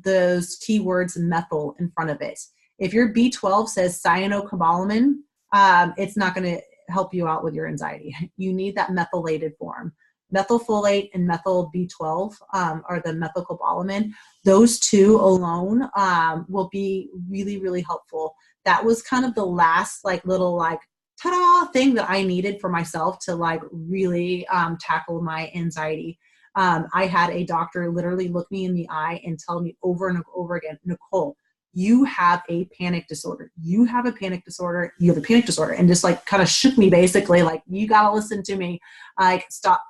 those keywords methyl in front of it. If your B12 says cyanocobalamin, it's not going to help you out with your anxiety. You need that methylated form. Methylfolate and methyl B12 are the methylcobalamin. Those two alone will be really, really helpful. That was kind of the last little ta-da thing that I needed for myself to really tackle my anxiety. I had a doctor literally look me in the eye and tell me over and over again, Nicole, you have a panic disorder. You have a panic disorder. You have a panic disorder. And just kind of shook me basically, you got to listen to me. Stop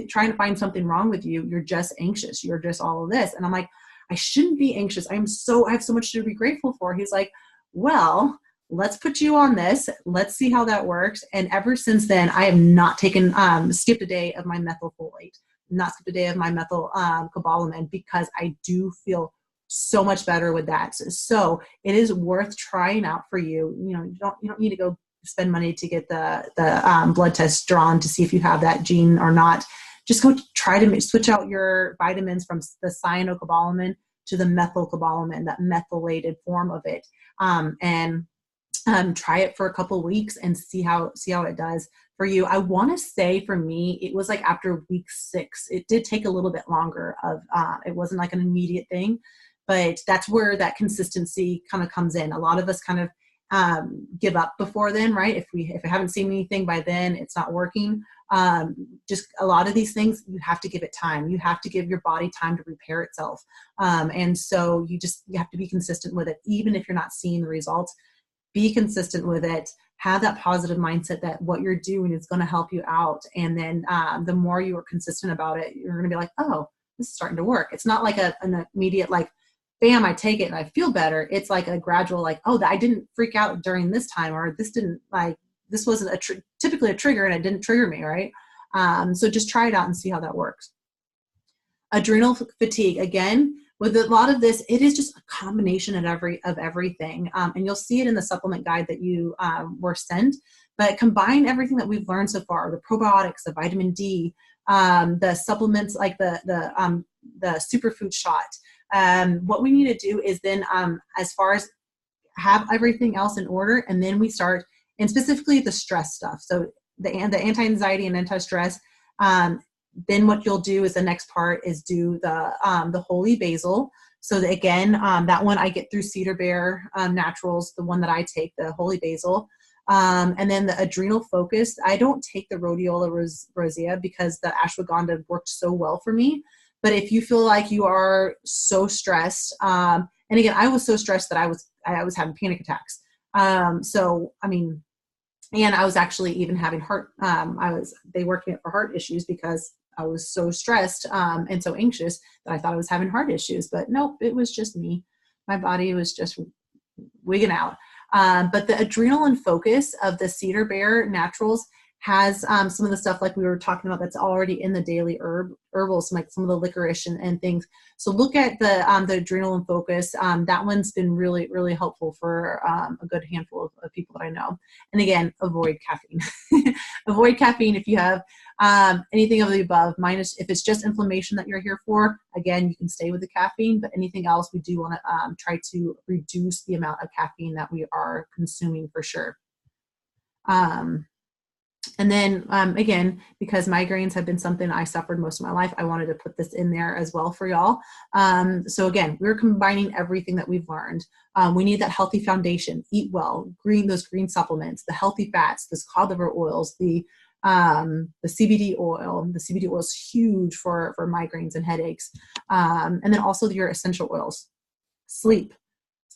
trying to find something wrong with you. You're just anxious. You're just all of this. And I'm like, I shouldn't be anxious. I have so much to be grateful for. He's like, well, let's put you on this. Let's see how that works. And ever since then, I have not skipped a day of my methylfolate, not skipped a day of my methylcobalamin, because I do feel so much better with that. So it is worth trying out for you. You don't need to go spend money to get the blood test drawn to see if you have that gene or not. Just go try to switch out your vitamins from the cyanocobalamin to the methylcobalamin, that methylated form of it, and try it for a couple of weeks and see how it does for you. I want to say for me, it was after week 6. It did take a little bit longer. It wasn't an immediate thing, but that's where that consistency kind of comes in. A lot of us kind of give up before then, right? If I haven't seen anything by then, it's not working. Just a lot of these things, you have to give it time. You have to give your body time to repair itself. And so you have to be consistent with it. Even if you're not seeing the results, be consistent with it. Have that positive mindset that what you're doing is going to help you out. And then the more you are consistent about it, you're going to be like, oh, this is starting to work. It's not an immediate bam, I take it and I feel better. It's a gradual, oh, I didn't freak out during this time, or this didn't this wasn't typically a trigger and it didn't trigger me, right? So just try it out and see how that works. Adrenal fatigue, again, with a lot of this, it is just a combination of everything. And you'll see it in the supplement guide that you were sent, but combine everything that we've learned so far, the probiotics, the vitamin D, the supplements like the superfood shot. What we need to do is then, as far as have everything else in order, and then we start, and specifically the stress stuff. So the anti-anxiety and anti-stress. Then what you'll do is the next part is do the holy basil. So again, that one I get through Cedar Bear Naturals, the one that I take, the holy basil. And then the adrenal focus, I don't take the rhodiola rosea because the ashwagandha worked so well for me. But if you feel like you are so stressed, and again, I was so stressed that I was having panic attacks. So, I mean, and I was actually even having they worked me up for heart issues because I was so stressed and so anxious that I thought I was having heart issues. But nope, it was just me. My body was just wigging out. But the adrenal and focus of the Cedar Bear Naturals has some of the stuff like we were talking about that's already in the daily herbals, like some of the licorice and things. So look at the adrenal and focus. That one's been really, really helpful for a good handful of people that I know. And again, avoid caffeine. Avoid caffeine if you have anything of the above, minus if it's just inflammation that you're here for. Again, you can stay with the caffeine, but anything else, we do want to try to reduce the amount of caffeine that we are consuming for sure. And then, again, because migraines have been something I suffered most of my life, I wanted to put this in there as well for y'all. So again, we're combining everything that we've learned. We need that healthy foundation, eat well, those green supplements, the healthy fats, the cod liver oils, the CBD oil. The CBD oil is huge for migraines and headaches. And then also your essential oils. Sleep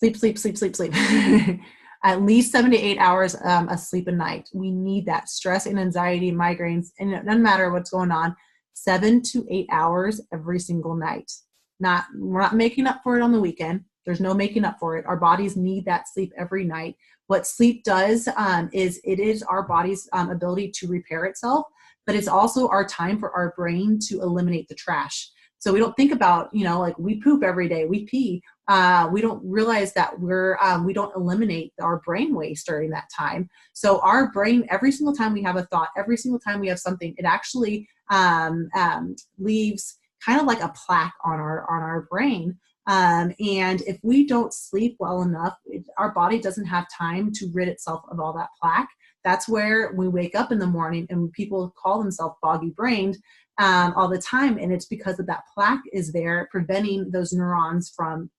Sleep, sleep, sleep, sleep, sleep. At least 7 to 8 hours of sleep a night. We need that. Stress and anxiety, migraines, and it doesn't matter what's going on. 7 to 8 hours every single night. We're not making up for it on the weekend. There's no making up for it. Our bodies need that sleep every night. What sleep does is it is our body's ability to repair itself, but it's also our time for our brain to eliminate the trash. So we don't think about, like we poop every day, we pee. We don't realize that we don't eliminate our brain waste during that time. So our brain, every single time we have a thought, every single time we have something, it actually leaves kind of like a plaque on our brain. And if we don't sleep well enough, our body doesn't have time to rid itself of all that plaque. That's where we wake up in the morning and people call themselves foggy brained all the time. And it's because of that plaque is there preventing those neurons from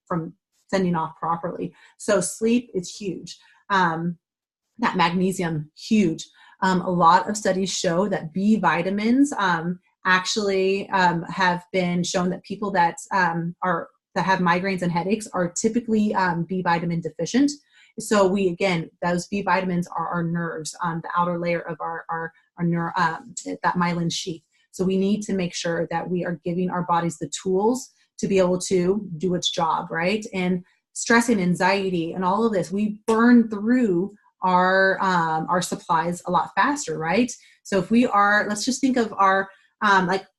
sending off properly. So sleep is huge. That magnesium, huge. A lot of studies show that B vitamins actually have been shown that people that have migraines and headaches are typically B vitamin deficient. So those B vitamins are our nerves on the outer layer of our that myelin sheath. So we need to make sure that we are giving our bodies the tools to be able to do its job, right? And stress and anxiety and all of this, we burn through our supplies a lot faster, right? So if let's just think of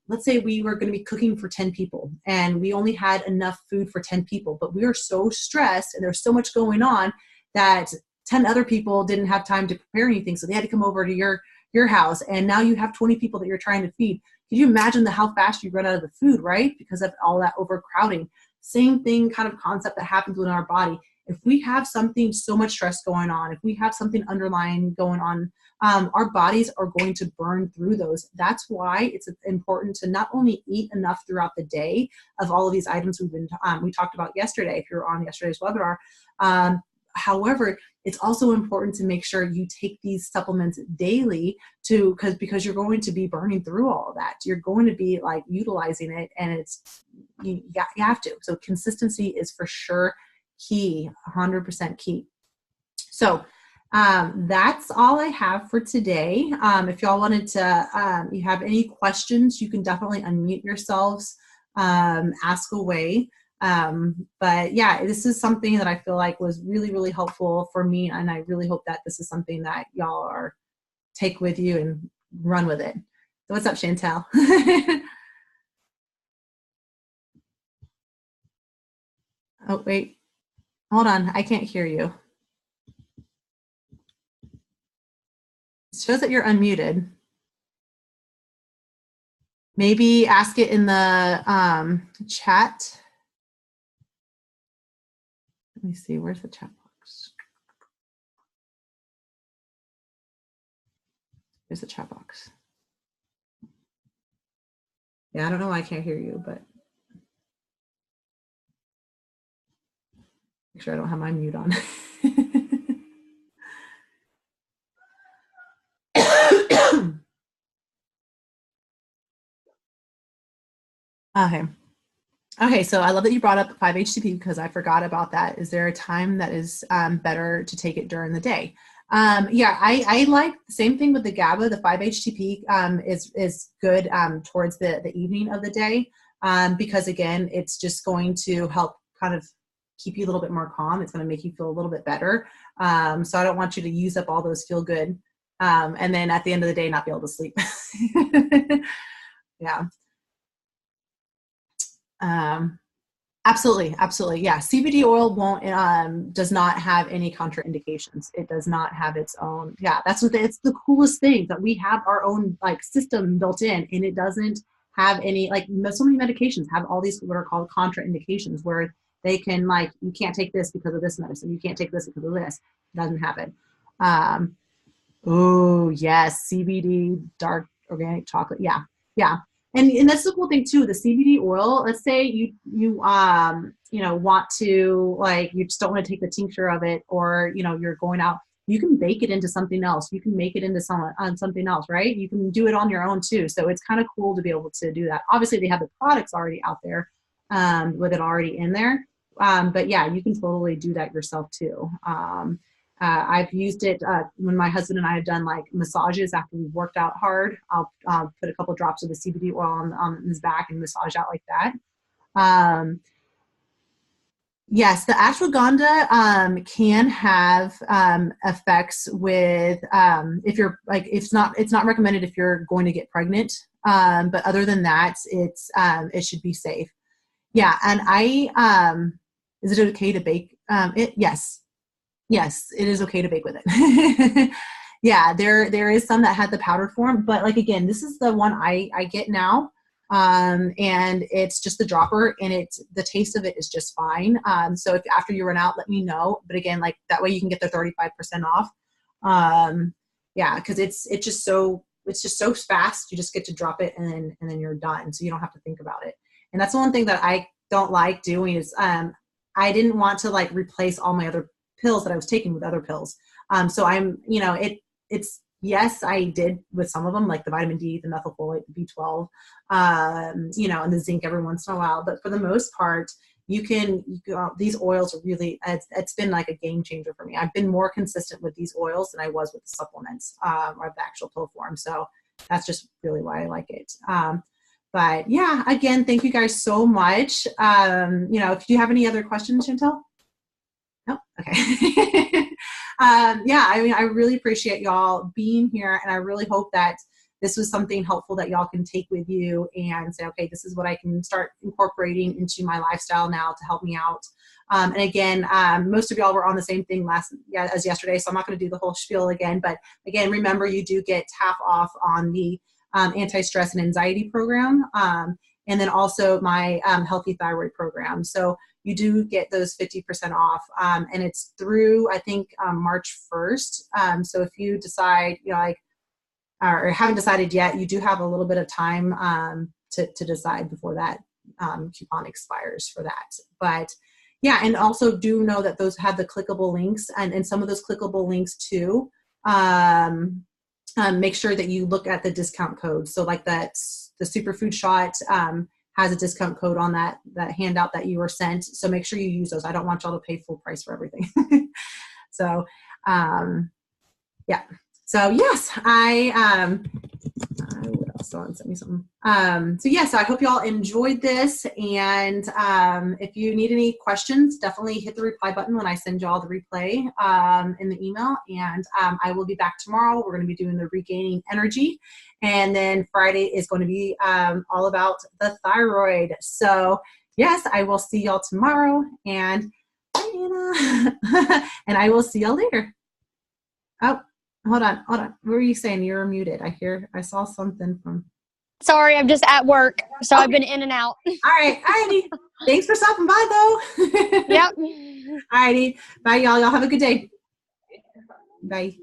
let's say we were going to be cooking for 10 people and we only had enough food for 10 people, but we were so stressed and there's so much going on that 10 other people didn't have time to prepare anything. So they had to come over to your house, and now you have 20 people that you're trying to feed. Can you imagine how fast you run out of the food, right? Because of all that overcrowding. Same thing kind of concept that happens within our body. If we have something, so much stress going on, if we have something underlying going on, our bodies are going to burn through those. That's why it's important to not only eat enough throughout the day of all of these items we talked about yesterday, if you're on yesterday's webinar. However, it's also important to make sure you take these supplements daily because you're going to be burning through all of that. You're going to be utilizing it, and you have to. So consistency is for sure key, 100% key. So that's all I have for today. If y'all wanted to, you have any questions, you can definitely unmute yourselves, ask away. But yeah, this is something that I feel like was really, really helpful for me. And I really hope that this is something that y'all take with you and run with it. So what's up, Chantel? Oh, wait, hold on. I can't hear you. It shows that you're unmuted. Maybe ask it in the chat. Let me see, where's the chat box? There's the chat box. Yeah, I don't know why I can't hear you, but make sure I don't have my mute on. Okay, so I love that you brought up 5-HTP because I forgot about that. Is there a time that is better to take it during the day? Yeah, I like the same thing with the GABA. The 5-HTP is good towards the evening of the day because, again, it's just going to help kind of keep you a little bit more calm. It's going to make you feel a little bit better. So I don't want you to use up all those feel good and then at the end of the day not be able to sleep. Yeah. Absolutely. Yeah. CBD oil does not have any contraindications. It does not have its own. Yeah. It's the coolest thing that we have our own system built in, and it doesn't have any, so many medications have all these what are called contraindications where they can you can't take this because of this medicine. You can't take this because of this. It doesn't have it. Oh yes. CBD, dark organic chocolate. Yeah. Yeah. And that's the cool thing too. The CBD oil. Let's say you want to you just don't want to take the tincture of it, or you're going out. You can bake it into something else. You can make it into something else, right? You can do it on your own too. So it's kind of cool to be able to do that. Obviously, they have the products already out there with it already in there. But yeah, you can totally do that yourself too. I've used it when my husband and I have done like massages after we've worked out hard. I'll put a couple drops of the CBD oil on his back and massage out like that. Um, yes, the ashwagandha can have effects with if you're like it's not recommended if you're going to get pregnant. But other than that, it should be safe. Yeah, and is it okay to bake it? Yes. Yes, it is okay to bake with it. Yeah, there is some that had the powdered form, but like again, this is the one I get now. And it's just the dropper, and the taste of it is just fine. So if after you run out, let me know. But again, like that way you can get the 35% off. Yeah, because it's just so fast. You just get to drop it and then you're done. So you don't have to think about it. And that's the one thing that I don't like doing is I didn't want to like replace all my other pills that I was taking with other pills. So I'm, it's, yes, I did with some of them, like the vitamin D, the methylfolate, the B12, and the zinc every once in a while. But for the most part, these oils are really, it's been like a game changer for me. I've been more consistent with these oils than I was with the supplements or the actual pill form. So that's just really why I like it. But yeah, again, thank you guys so much. If you have any other questions, Chantel? No? Okay. Yeah, I mean, I really appreciate y'all being here, and I really hope that this was something helpful that y'all can take with you and say, okay, this is what I can start incorporating into my lifestyle now to help me out. And again, most of y'all were on the same thing as yesterday, so I'm not going to do the whole spiel again. But again, remember, you do get half off on the anti-stress and anxiety program, and then also my healthy thyroid program. So you do get those 50% off, and it's through, I think, March 1st. So if you decide, or haven't decided yet, you do have a little bit of time to decide before that coupon expires for that. But yeah, and also do know that those have the clickable links, and some of those clickable links too. Make sure that you look at the discount code. So like the superfood shot has a discount code on that handout that you were sent. So make sure you use those. I don't want y'all to pay full price for everything. So, yeah. So yes, what else? Someone sent me something. So yeah, so I hope y'all enjoyed this. And if you need any questions, definitely hit the reply button when I send y'all the replay in the email. And I will be back tomorrow. We're going to be doing the regaining energy. And then Friday is going to be all about the thyroid. So yes, I will see y'all tomorrow. And bye, Anna. And I will see y'all later. Oh. Hold on. What were you saying? You're muted. I saw something from. Sorry, I'm just at work, so okay. I've been in and out. All right. Thanks for stopping by, though. Yep. All righty. Bye, y'all. Y'all have a good day. Bye.